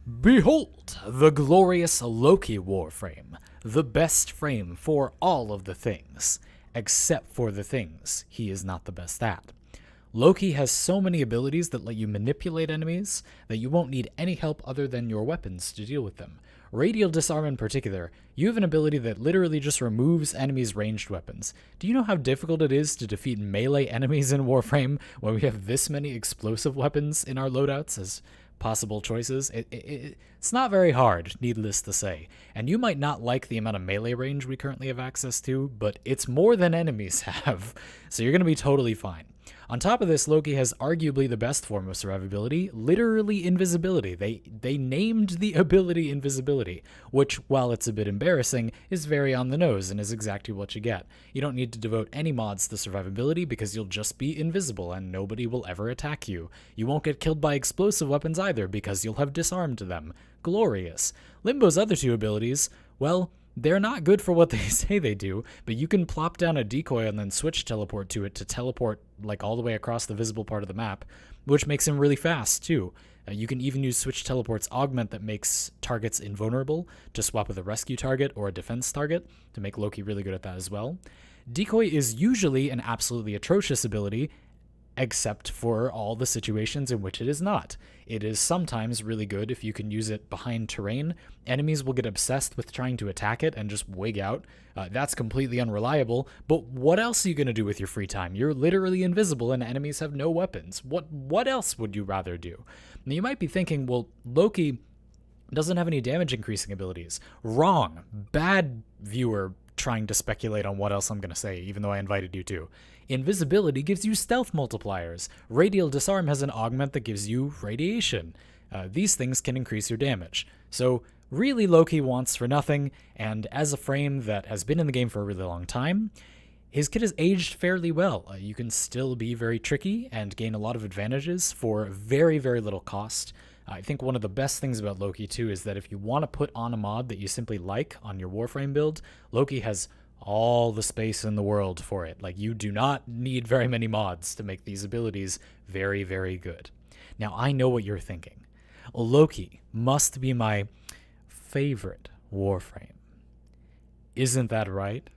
Behold, the glorious Loki Warframe, the best frame for all of the things, except for the things he is not the best at. Loki has so many abilities that let you manipulate enemies that you won't need any help other than your weapons to deal with them. Radial Disarm in particular, you have an ability that literally just removes enemies' ranged weapons. Do you know how difficult it is to defeat melee enemies in Warframe when we have this many explosive weapons in our loadouts as possible choices? It's not very hard, needless to say. And you might not like the amount of melee range we currently have access to, but it's more than enemies have, so you're going to be totally fine. On top of this, Loki has arguably the best form of survivability, literally invisibility. They named the ability invisibility, which, while it's a bit embarrassing, is very on the nose and is exactly what you get. You don't need to devote any mods to survivability because you'll just be invisible and nobody will ever attack you. You won't get killed by explosive weapons either because you'll have disarmed them. Glorious. Limbo's other two abilities, well, they're not good for what they say they do, but you can plop down a decoy and then switch teleport to it to teleport like all the way across the visible part of the map, which makes him really fast too. You can even use switch teleport's augment that makes targets invulnerable to swap with a rescue target or a defense target to make Loki really good at that as well. Decoy is usually an absolutely atrocious ability, except for all the situations in which it is not. It is sometimes really good if you can use it behind terrain. Enemies will get obsessed with trying to attack it and just wig out. That's completely unreliable, but what else are you going to do with your free time? You're literally invisible and enemies have no weapons. What else would you rather do? Now you might be thinking, well, Loki doesn't have any damage increasing abilities. Wrong. Bad viewer trying to speculate on what else I'm going to say, even though I invited you to. Invisibility gives you stealth multipliers. Radial Disarm has an augment that gives you radiation. These things can increase your damage. So really Loki wants for nothing, and as a frame that has been in the game for a really long time, his kit has aged fairly well. You can still be very tricky and gain a lot of advantages for very, very little cost. I think one of the best things about Loki, too, is that if you want to put on a mod that you simply like on your Warframe build, Loki has all the space in the world for it. Like, you do not need very many mods to make these abilities very, very good. Now, I know what you're thinking. Loki must be my favorite Warframe. Isn't that right?